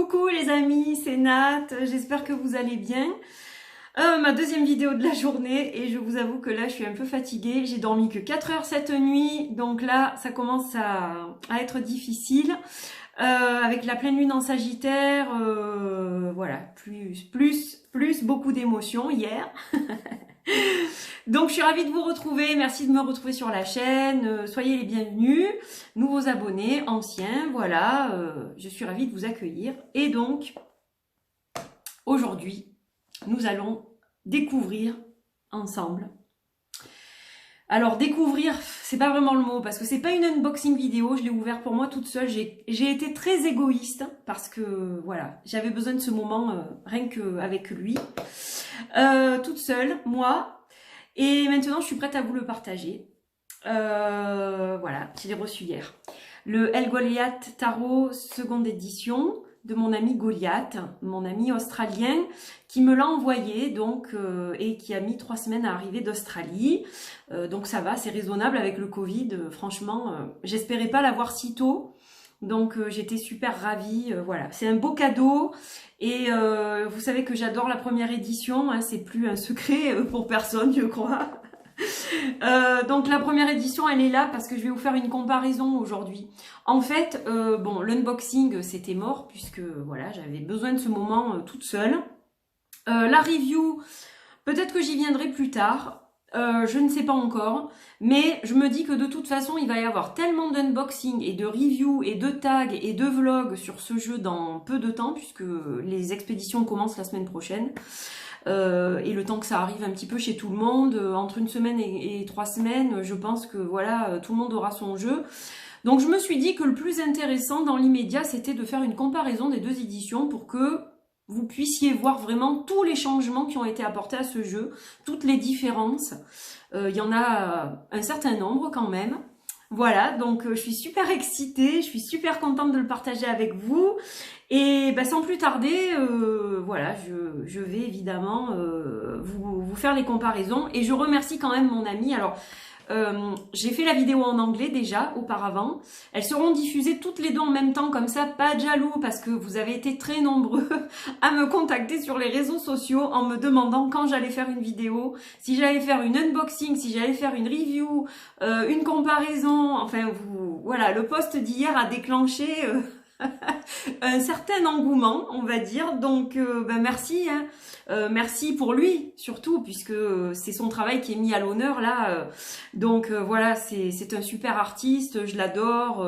Coucou les amis, c'est Nat, j'espère que vous allez bien. Ma deuxième vidéo de la journée et je vous avoue que là je suis un peu fatiguée. J'ai dormi que 4 heures cette nuit, donc là ça commence à être difficile. Avec la pleine lune en Sagittaire, voilà, plus beaucoup d'émotions hier. Donc je suis ravie de vous retrouver, merci de me retrouver sur la chaîne, soyez les bienvenus, nouveaux abonnés, anciens, voilà, je suis ravie de vous accueillir. Et donc, aujourd'hui, nous allons découvrir ensemble. Alors découvrir, c'est pas vraiment le mot, parce que c'est pas une unboxing vidéo, je l'ai ouvert pour moi toute seule, j'ai été très égoïste, parce que voilà, j'avais besoin de ce moment, rien qu'avec lui, toute seule, moi. Et maintenant, je suis prête à vous le partager. Voilà, je l'ai reçu hier. Le El Goliath Tarot, seconde édition, de mon ami Goliath, mon ami australien, qui me l'a envoyé, donc, et qui a mis 3 semaines à arriver d'Australie. Donc ça va, c'est raisonnable avec le Covid. Franchement, j'espérais pas l'avoir si tôt. Donc j'étais super ravie, voilà, c'est un beau cadeau et vous savez que j'adore la première édition, hein, c'est plus un secret pour personne je crois. Donc la première édition elle est là parce que je vais vous faire une comparaison aujourd'hui. En fait, bon, l'unboxing c'était mort puisque voilà, j'avais besoin de ce moment toute seule. La review, peut-être que j'y viendrai plus tard. Je ne sais pas encore, mais je me dis que de toute façon il va y avoir tellement d'unboxing et de reviews et de tags et de vlogs sur ce jeu dans peu de temps puisque les expéditions commencent la semaine prochaine et le temps que ça arrive un petit peu chez tout le monde, entre 1 semaine et 3 semaines, je pense que voilà, tout le monde aura son jeu. Donc je me suis dit que le plus intéressant dans l'immédiat c'était de faire une comparaison des deux éditions pour que vous puissiez voir vraiment tous les changements qui ont été apportés à ce jeu, toutes les différences. Il y en a un certain nombre quand même. Voilà, donc je suis super excitée, je suis super contente de le partager avec vous. Et ben, sans plus tarder, voilà, je vais évidemment vous faire les comparaisons. Et je remercie quand même mon ami. Alors, j'ai fait la vidéo en anglais déjà auparavant. Elles seront diffusées toutes les deux en même temps, comme ça, pas de jaloux, parce que vous avez été très nombreux à me contacter sur les réseaux sociaux en me demandant quand j'allais faire une vidéo, si j'allais faire une unboxing, si j'allais faire une review, une comparaison. Enfin, voilà, le post d'hier a déclenché un certain engouement, on va dire. Donc, ben merci, hein. Merci pour lui, surtout, puisque c'est son travail qui est mis à l'honneur, là. Donc, voilà, c'est un super artiste, je l'adore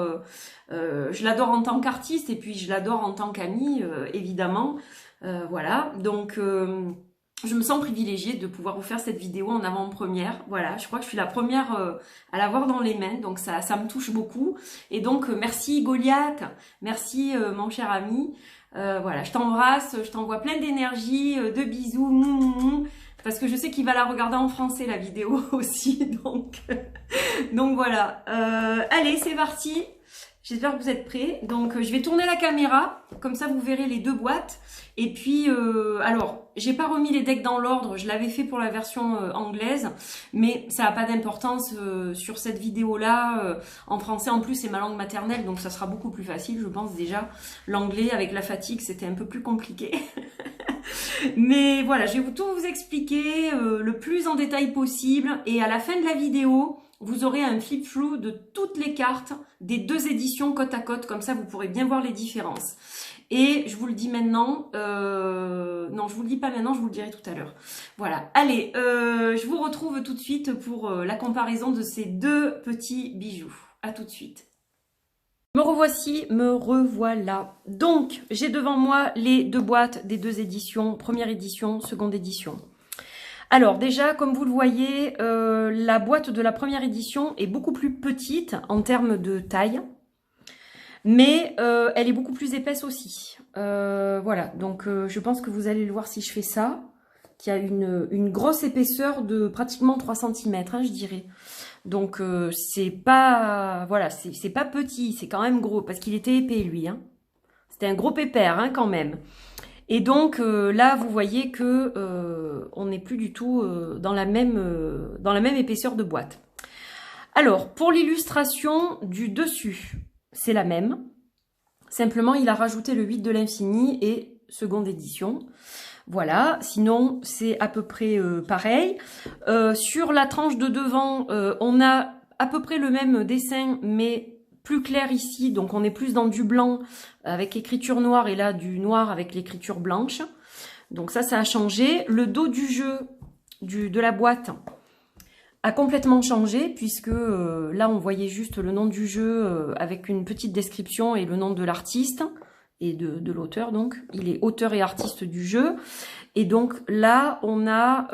en tant qu'artiste, et puis je l'adore en tant qu'ami, évidemment. Voilà, donc... je me sens privilégiée de pouvoir vous faire cette vidéo en avant-première. Voilà, je crois que je suis la première à l'avoir dans les mains, donc ça me touche beaucoup. Et donc, merci Goliath, merci mon cher ami. Voilà, je t'embrasse, je t'envoie plein d'énergie, de bisous, parce que je sais qu'il va la regarder en français, la vidéo aussi. Donc voilà, allez, c'est parti. J'espère que vous êtes prêts. Donc, je vais tourner la caméra, comme ça vous verrez les deux boîtes. Et puis, alors, j'ai pas remis les decks dans l'ordre, je l'avais fait pour la version anglaise, mais ça n'a pas d'importance sur cette vidéo-là. En français, en plus, c'est ma langue maternelle, donc ça sera beaucoup plus facile, je pense déjà. L'anglais, avec la fatigue, c'était un peu plus compliqué. Mais voilà, je vais tout vous expliquer le plus en détail possible. Et à la fin de la vidéo, vous aurez un flip-through de toutes les cartes des deux éditions côte à côte. Comme ça, vous pourrez bien voir les différences. Et je vous le dis maintenant, non, je vous le dis pas maintenant, je vous le dirai tout à l'heure. Voilà, allez, je vous retrouve tout de suite pour la comparaison de ces deux petits bijoux. À tout de suite. Me revoici, me revoilà. Donc, j'ai devant moi les deux boîtes des deux éditions, première édition, seconde édition. Alors déjà, comme vous le voyez, la boîte de la première édition est beaucoup plus petite en termes de taille, mais elle est beaucoup plus épaisse aussi. Voilà, donc je pense que vous allez le voir si je fais ça, qui a une grosse épaisseur de pratiquement 3 cm, hein, je dirais. Donc c'est pas, voilà, c'est pas petit, c'est quand même gros, parce qu'il était épais lui, hein. C'était un gros pépère, hein, quand même. Et donc là, vous voyez que on n'est plus du tout dans la même épaisseur de boîte. Alors, pour l'illustration du dessus, c'est la même. Simplement, il a rajouté le 8 de l'infini et seconde édition. Voilà, sinon c'est à peu près pareil. Sur la tranche de devant, on a à peu près le même dessin, mais plus clair ici. Donc on est plus dans du blanc avec écriture noire et là du noir avec l'écriture blanche. Donc ça a changé. Le dos du jeu de la boîte a complètement changé puisque là on voyait juste le nom du jeu avec une petite description et le nom de l'artiste et de l'auteur. Donc il est auteur et artiste du jeu, et donc là on a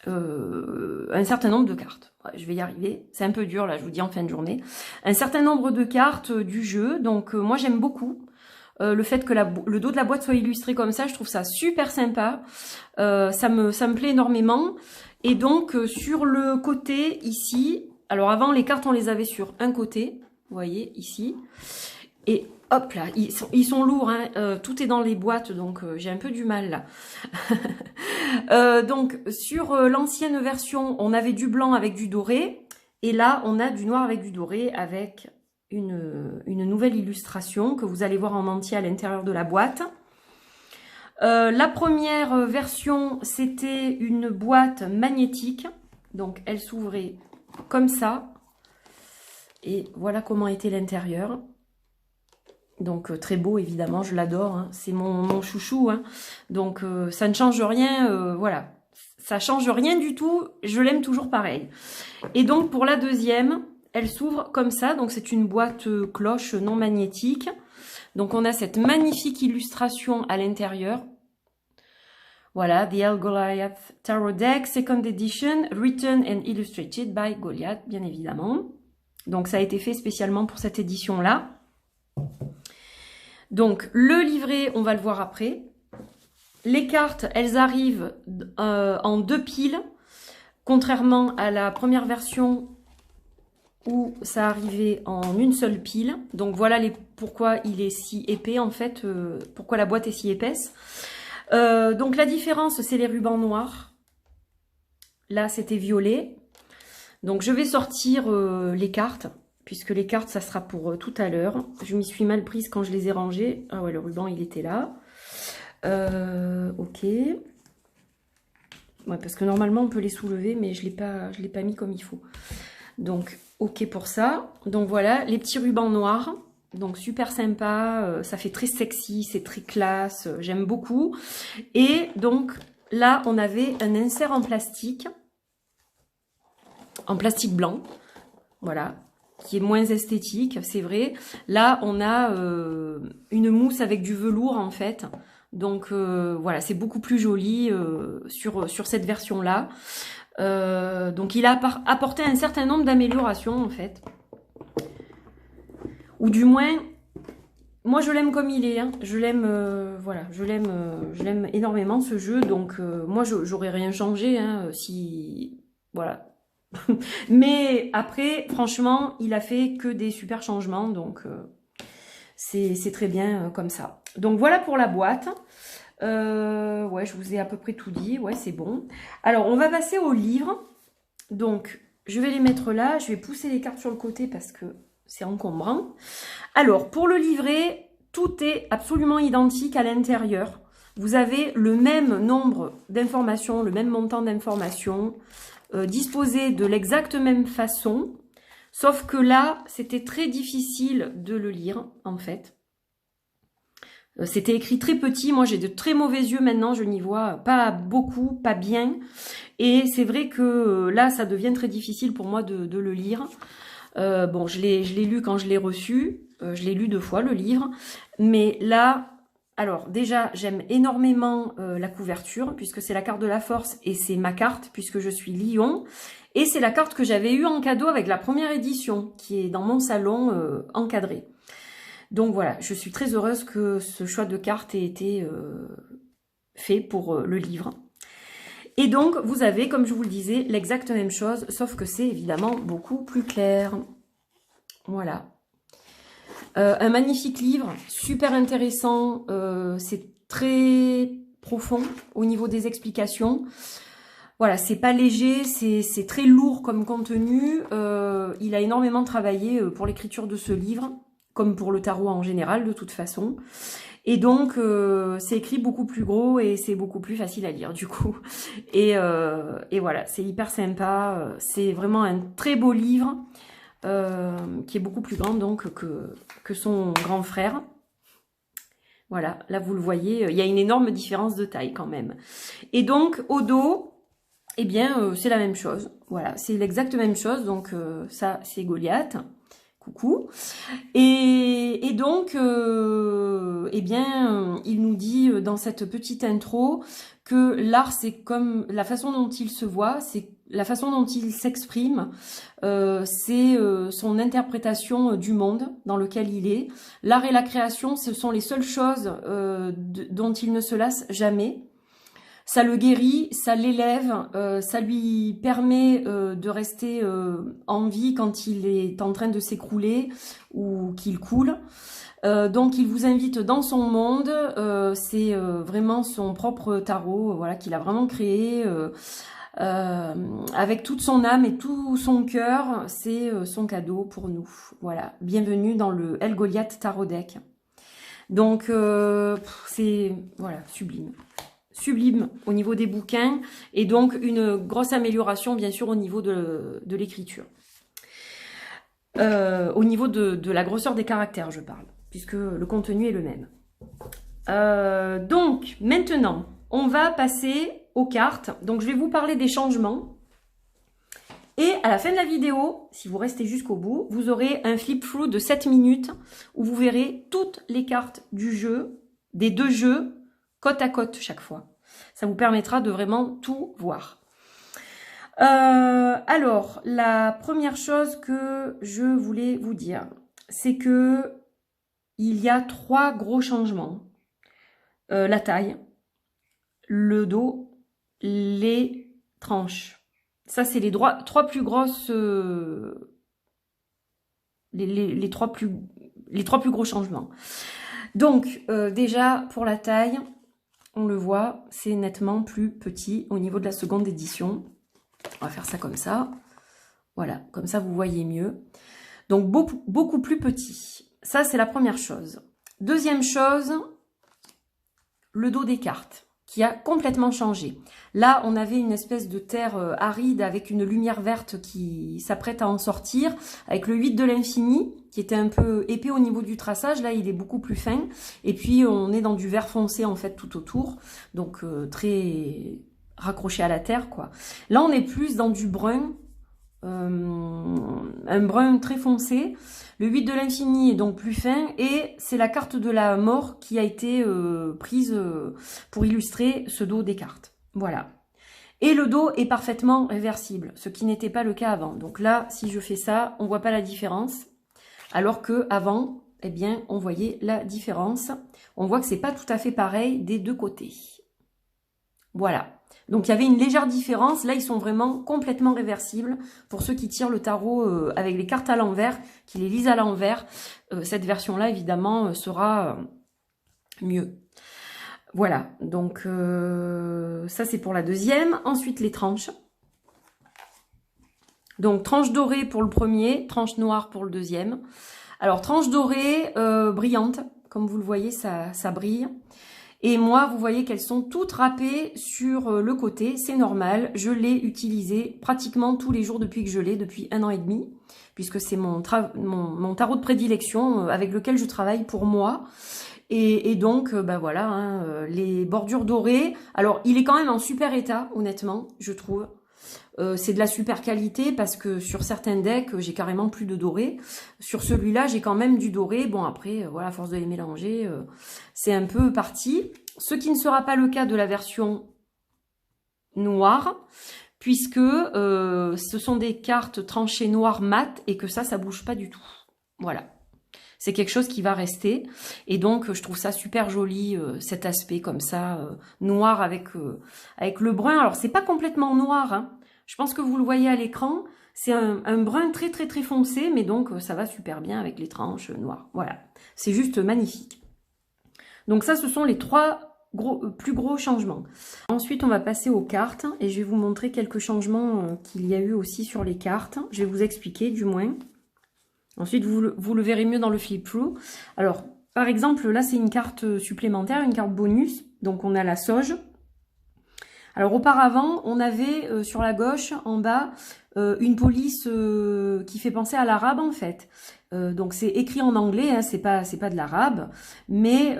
un certain nombre de cartes. Ouais, je vais y arriver, c'est un peu dur là, je vous dis en fin de journée. Un certain nombre de cartes du jeu, donc moi j'aime beaucoup. Le fait que le dos de la boîte soit illustré comme ça, je trouve ça super sympa. Ça me plaît énormément. Et donc, sur le côté, ici, alors avant, les cartes, on les avait sur un côté, vous voyez, ici. Et hop là, ils sont lourds, hein, tout est dans les boîtes, donc j'ai un peu du mal là. Donc, sur l'ancienne version, on avait du blanc avec du doré. Et là, on a du noir avec du doré, avec une nouvelle illustration que vous allez voir en entier à l'intérieur de la boîte. La première version, c'était une boîte magnétique. Donc, elle s'ouvrait comme ça. Et voilà comment était l'intérieur. Donc, très beau, évidemment, je l'adore. Hein. C'est mon chouchou. Hein. Donc, ça ne change rien. Voilà. Ça change rien du tout. Je l'aime toujours pareil. Et donc, pour la deuxième, elle s'ouvre comme ça. Donc, c'est une boîte cloche non magnétique. Donc, on a cette magnifique illustration à l'intérieur. Voilà, The Old Goliath Tarot Deck, Second Edition, written and illustrated by Goliath, bien évidemment. Donc, ça a été fait spécialement pour cette édition-là. Donc, le livret, on va le voir après. Les cartes, elles arrivent en 2 piles, contrairement à la première version où ça arrivait en une seule pile. Donc voilà pourquoi il est si épais en fait, pourquoi la boîte est si épaisse. Donc la différence, c'est les rubans noirs. Là, c'était violet. Donc je vais sortir les cartes, puisque les cartes, ça sera pour tout à l'heure. Je m'y suis mal prise quand je les ai rangées. Ah ouais, le ruban, il était là. Ok. Ouais, parce que normalement, on peut les soulever, mais je l'ai pas mis comme il faut. Donc, ok pour ça. Donc voilà, les petits rubans noirs. Donc super sympa, ça fait très sexy, c'est très classe, j'aime beaucoup. Et donc là, on avait un insert en plastique blanc, voilà, qui est moins esthétique, c'est vrai. Là, on a une mousse avec du velours en fait. Donc voilà, c'est beaucoup plus joli sur cette version-là. Donc il a apporté un certain nombre d'améliorations en fait. Ou du moins, moi je l'aime comme il est. Hein. Je l'aime, voilà, je l'aime énormément ce jeu. Donc moi j'aurais rien changé si, voilà. Mais après, franchement, il a fait que des super changements. Donc c'est très bien comme ça. Donc voilà pour la boîte. Ouais, je vous ai à peu près tout dit. Ouais, c'est bon. Alors, on va passer au livre. Donc, je vais les mettre là. Je vais pousser les cartes sur le côté parce que c'est encombrant. Alors, pour le livret, tout est absolument identique à l'intérieur. Vous avez le même nombre d'informations, le même montant d'informations, disposé de l'exacte même façon. Sauf que là, c'était très difficile de le lire, en fait. C'était écrit très petit, moi j'ai de très mauvais yeux maintenant, je n'y vois pas beaucoup, pas bien. Et c'est vrai que là, ça devient très difficile pour moi de le lire. Bon, je l'ai lu quand je l'ai reçu, je l'ai lu 2 fois le livre. Mais là, alors déjà, j'aime énormément la couverture, puisque c'est la carte de la force et c'est ma carte, puisque je suis Lion. Et c'est la carte que j'avais eue en cadeau avec la première édition, qui est dans mon salon encadrée. Donc voilà, je suis très heureuse que ce choix de cartes ait été fait pour le livre. Et donc, vous avez, comme je vous le disais, l'exacte même chose, sauf que c'est évidemment beaucoup plus clair. Voilà. Un magnifique livre, super intéressant, c'est très profond au niveau des explications. Voilà, c'est pas léger, c'est très lourd comme contenu. Il a énormément travaillé pour l'écriture de ce livre. comme pour le tarot en général de toute façon. Et donc, c'est écrit beaucoup plus gros et c'est beaucoup plus facile à lire du coup. Et voilà, c'est hyper sympa. C'est vraiment un très beau livre qui est beaucoup plus grand donc que son grand frère. Voilà, là vous le voyez, il y a une énorme différence de taille quand même. Et donc, au dos, eh bien, c'est la même chose. Voilà, c'est l'exacte même chose. Donc, ça, c'est Goliath. Coucou. Et donc, eh bien, il nous dit dans cette petite intro que l'art, c'est comme la façon dont il se voit, c'est la façon dont il s'exprime, c'est son interprétation du monde dans lequel il est. L'art et la création, ce sont les seules choses dont il ne se lasse jamais. Ça le guérit, ça l'élève, ça lui permet de rester en vie quand il est en train de s'écrouler ou qu'il coule. Donc il vous invite dans son monde, c'est vraiment son propre tarot, voilà, qu'il a vraiment créé avec toute son âme et tout son cœur. C'est son cadeau pour nous. Voilà, bienvenue dans le El Goliath Tarot Deck. Donc c'est voilà, sublime. Sublime au niveau des bouquins et donc une grosse amélioration bien sûr au niveau de l'écriture. Au niveau de la grosseur des caractères je parle, puisque le contenu est le même. Donc maintenant on va passer aux cartes. Donc je vais vous parler des changements et à la fin de la vidéo, si vous restez jusqu'au bout, vous aurez un flip-through de 7 minutes où vous verrez toutes les cartes du jeu, des deux jeux, côte à côte chaque fois. Ça vous permettra de vraiment tout voir. Alors, la première chose que je voulais vous dire, c'est que il y a 3 gros changements. La taille, le dos, les tranches. Ça, c'est les 3 plus grosses... les 3 plus gros changements. Donc, déjà, pour la taille... On le voit, c'est nettement plus petit au niveau de la seconde édition. On va faire ça comme ça. Voilà, comme ça vous voyez mieux. Donc beaucoup plus petit. Ça, c'est la première chose. Deuxième chose, le dos des cartes qui a complètement changé. Là, on avait une espèce de terre aride avec une lumière verte qui s'apprête à en sortir, avec le 8 de l'infini, qui était un peu épais au niveau du traçage. Là, il est beaucoup plus fin. Et puis, on est dans du vert foncé, en fait, tout autour. Donc, très raccroché à la terre, quoi. Là, on est plus dans du brun, un brun très foncé. Le 8 de l'infini est donc plus fin et c'est la carte de la mort qui a été prise pour illustrer ce dos des cartes. Voilà. Et le dos est parfaitement réversible, ce qui n'était pas le cas avant. Donc là, si je fais ça, on voit pas la différence. Alors que avant, eh bien, on voyait la différence. On voit que c'est pas tout à fait pareil des deux côtés. Voilà. Donc il y avait une légère différence. Là, ils sont vraiment complètement réversibles. Pour ceux qui tirent le tarot avec les cartes à l'envers, qui les lisent à l'envers, cette version-là, évidemment, sera mieux. Voilà. Donc ça, c'est pour la deuxième. Ensuite, les tranches. Donc, tranche dorée pour le premier, tranche noire pour le deuxième. Alors, tranche dorée, brillante. Comme vous le voyez, ça brille. Et moi, vous voyez qu'elles sont toutes râpées sur le côté. C'est normal. Je l'ai utilisé pratiquement tous les jours depuis que je l'ai, depuis 1 an et demi. Puisque c'est mon tarot de prédilection avec lequel je travaille pour moi. Et donc, ben voilà, hein, les bordures dorées. Alors, il est quand même en super état, honnêtement, je trouve. C'est de la super qualité parce que sur certains decks, j'ai carrément plus de doré. Sur celui-là, j'ai quand même du doré. Bon, après, voilà, à force de les mélanger, c'est un peu parti. Ce qui ne sera pas le cas de la version noire, puisque ce sont des cartes tranchées noires mat et que ça bouge pas du tout. Voilà. C'est quelque chose qui va rester. Et donc, je trouve ça super joli, cet aspect comme ça, noir avec le brun. Alors, c'est pas complètement noir, hein. Je pense que vous le voyez à l'écran, c'est un brun très très très foncé, mais donc ça va super bien avec les tranches noires. Voilà, c'est juste magnifique. Donc ça, ce sont les 3 plus gros changements. Ensuite, on va passer aux cartes et je vais vous montrer quelques changements qu'il y a eu aussi sur les cartes. Je vais vous expliquer du moins. Ensuite, vous le verrez mieux dans le flip-through. Alors, par exemple, là, c'est une carte supplémentaire, une carte bonus. Donc, on a la sauge. Alors, auparavant, on avait sur la gauche, en bas, une police qui fait penser à l'arabe, en fait. Donc, c'est écrit en anglais, hein, c'est pas de l'arabe. Mais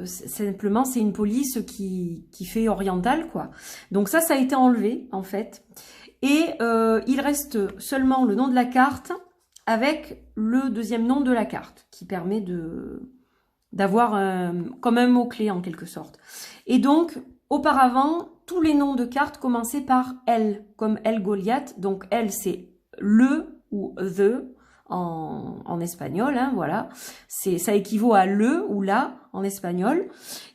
simplement, c'est une police qui fait orientale, quoi. Donc, ça a été enlevé, en fait. Et il reste seulement le nom de la carte avec le deuxième nom de la carte, qui permet d'avoir comme un mot-clé en quelque sorte. Et donc, auparavant, tous les noms de cartes commençaient par L, comme El Goliath. Donc L, c'est le ou the en espagnol, hein, voilà. Ça équivaut à le ou la en espagnol.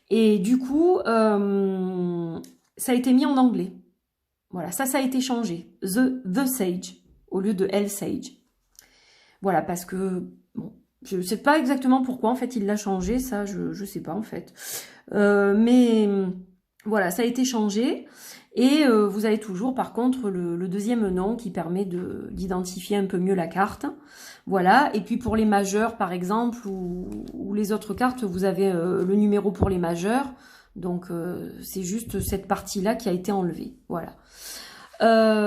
Et du coup, ça a été mis en anglais. Voilà, ça a été changé. The Sage, au lieu de El Sage. Voilà, parce que, bon, je ne sais pas exactement pourquoi, en fait, il l'a changé, ça, je ne sais pas, en fait. Mais, voilà, ça a été changé. Et vous avez toujours, par contre, le deuxième nom qui permet d'identifier un peu mieux la carte. Voilà, et puis pour les majeurs, par exemple, ou les autres cartes, vous avez le numéro pour les majeurs. Donc, c'est juste cette partie-là qui a été enlevée. Voilà.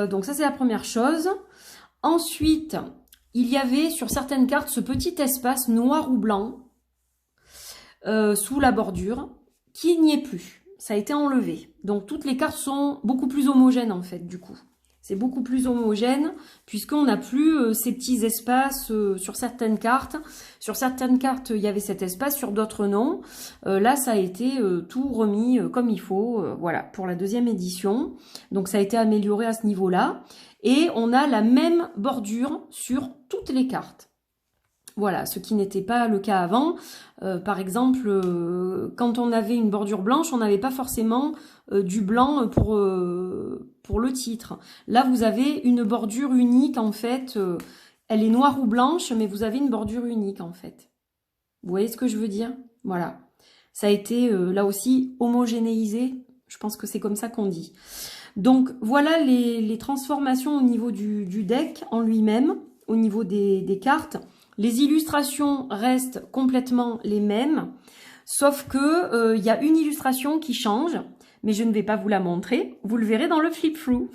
Donc, ça, c'est la première chose. Ensuite, il y avait sur certaines cartes ce petit espace noir ou blanc sous la bordure qui n'y est plus. Ça a été enlevé. Donc, toutes les cartes sont beaucoup plus homogènes, en fait, du coup. C'est beaucoup plus homogène puisqu'on n'a plus ces petits espaces sur certaines cartes. Sur certaines cartes, il y avait cet espace, sur d'autres non. Là, ça a été tout remis comme il faut, voilà, pour la deuxième édition. Donc, ça a été amélioré à ce niveau-là. Et on a la même bordure sur toutes les cartes. Voilà, ce qui n'était pas le cas avant. Par exemple, quand on avait une bordure blanche, on n'avait pas forcément du blanc pour le titre. Là, vous avez une bordure unique, en fait. Elle est noire ou blanche, mais vous avez une bordure unique, en fait. Vous voyez ce que je veux dire? Voilà. Ça a été, là aussi, homogénéisé. Je pense que c'est comme ça qu'on dit. Donc, voilà les transformations au niveau du deck en lui-même, au niveau des cartes. Les illustrations restent complètement les mêmes, sauf que y a une illustration qui change, mais je ne vais pas vous la montrer. Vous le verrez dans le flip-through.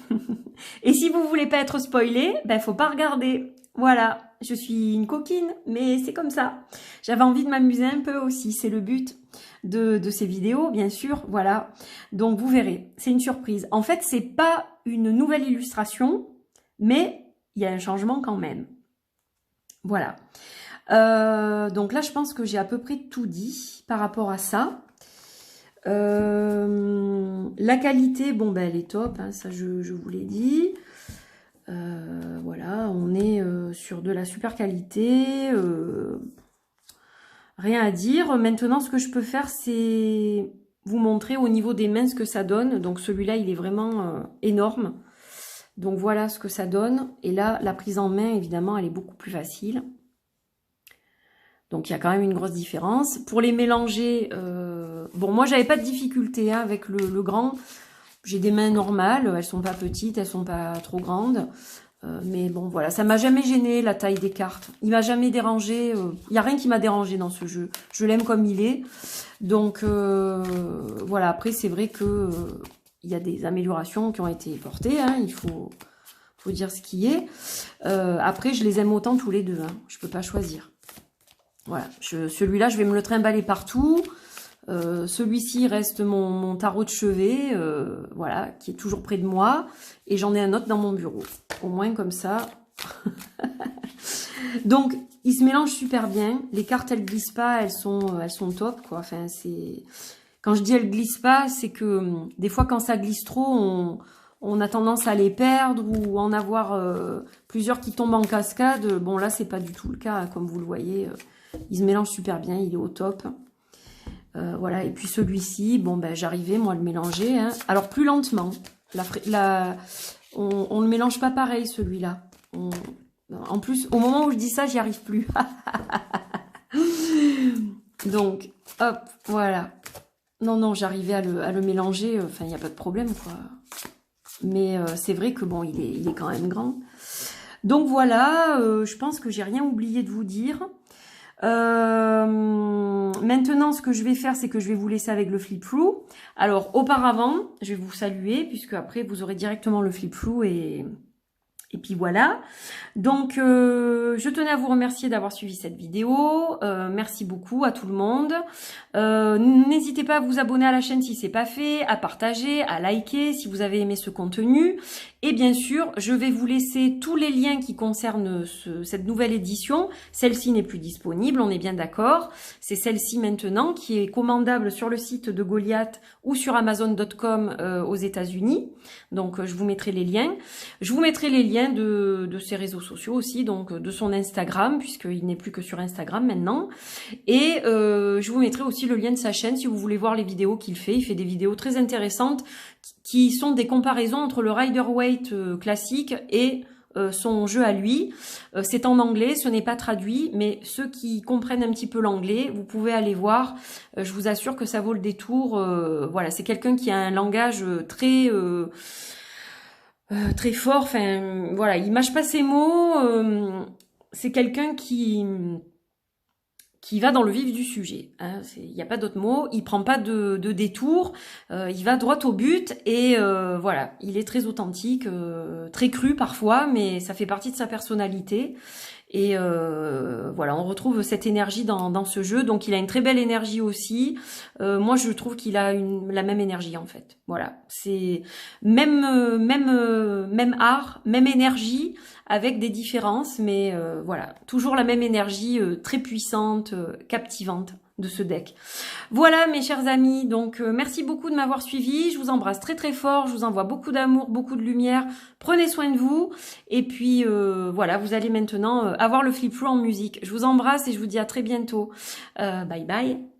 Et si vous voulez pas être spoilé, ben faut pas regarder. Voilà, je suis une coquine, mais c'est comme ça. J'avais envie de m'amuser un peu aussi, c'est le but de ces vidéos, bien sûr, voilà. Donc vous verrez, c'est une surprise. En fait, c'est pas une nouvelle illustration, mais il y a un changement quand même. Voilà. Donc là, je pense que j'ai à peu près tout dit par rapport à ça. La qualité, bon, ben, elle est top, hein, ça je vous l'ai dit. Voilà, on est sur de la super qualité. Rien à dire. Maintenant, ce que je peux faire, c'est vous montrer au niveau des mains ce que ça donne. Donc celui-là, il est vraiment énorme. Donc voilà ce que ça donne. Et là, la prise en main, évidemment, elle est beaucoup plus facile. Donc il y a quand même une grosse différence. Pour les mélanger, bon, moi, j'avais pas de difficulté hein, avec le grand. J'ai des mains normales, elles sont pas petites, elles sont pas trop grandes. Mais bon, voilà, ça m'a jamais gêné la taille des cartes. Il m'a jamais dérangé. Il n'y a rien qui m'a dérangé dans ce jeu. Je l'aime comme il est. Donc voilà, après c'est vrai que il y a des améliorations qui ont été portées. Hein, il faut dire ce qui est. Après, je les aime autant tous les deux. Hein, je peux pas choisir. Voilà, celui-là, je vais me le trimballer partout. Celui-ci reste mon tarot de chevet, voilà, qui est toujours près de moi. Et j'en ai un autre dans mon bureau. Au moins comme ça. Donc, ils se mélangent super bien. Les cartes, elles glissent pas, elles sont top, quoi. Enfin, c'est... Quand je dis elles glissent pas, c'est que des fois, quand ça glisse trop, on a tendance à les perdre ou en avoir plusieurs qui tombent en cascade. Bon, là, c'est pas du tout le cas, hein, comme vous le voyez. Il se mélange super bien, il est au top. Voilà, et puis celui-ci, bon, ben, j'arrivais, moi, à le mélanger. Hein. Alors, plus lentement. On ne le mélange pas pareil, celui-là. En plus, au moment où je dis ça, j'y arrive plus. Donc, hop, voilà. Non, j'arrivais à le mélanger. Enfin, il n'y a pas de problème, quoi. Mais c'est vrai que, bon, il est quand même grand. Donc voilà, je pense que j'ai rien oublié de vous dire. Maintenant, ce que je vais faire, c'est que je vais vous laisser avec le flip-through. Alors, auparavant, je vais vous saluer, puisque après, vous aurez directement le flip-through et puis voilà. Donc, je tenais à vous remercier d'avoir suivi cette vidéo. Merci beaucoup à tout le monde. N'hésitez pas à vous abonner à la chaîne si c'est pas fait, à partager, à liker si vous avez aimé ce contenu. Et bien sûr, je vais vous laisser tous les liens qui concernent cette nouvelle édition. Celle-ci n'est plus disponible, on est bien d'accord. C'est celle-ci maintenant qui est commandable sur le site de Goliath ou sur Amazon.com aux États-Unis. Donc, je vous mettrai les liens. Je vous mettrai les liens de ses réseaux sociaux aussi, donc de son Instagram, puisqu'il n'est plus que sur Instagram maintenant. Et je vous mettrai aussi le lien de sa chaîne si vous voulez voir les vidéos qu'il fait. Il fait des vidéos très intéressantes qui sont des comparaisons entre le Rider-Waite classique et son jeu à lui. C'est en anglais, ce n'est pas traduit, mais ceux qui comprennent un petit peu l'anglais, vous pouvez aller voir. Je vous assure que ça vaut le détour. Voilà, c'est quelqu'un qui a un langage très fort. Enfin, voilà, il mâche pas ses mots. C'est quelqu'un qui va dans le vif du sujet. Hein. Il n'y a pas d'autre mot. Il prend pas de détour. Il va droit au but et voilà, il est très authentique, très cru parfois, mais ça fait partie de sa personnalité. Et voilà, on retrouve cette énergie dans ce jeu. Donc il a une très belle énergie aussi. Moi je trouve qu'il a la même énergie en fait. Voilà, c'est même art, même énergie avec des différences, mais voilà, toujours la même énergie très puissante, captivante de ce deck. Voilà mes chers amis, donc merci beaucoup de m'avoir suivi, je vous embrasse très très fort, je vous envoie beaucoup d'amour, beaucoup de lumière, prenez soin de vous, et puis voilà, vous allez maintenant avoir le flip-through en musique. Je vous embrasse et je vous dis à très bientôt. Bye bye.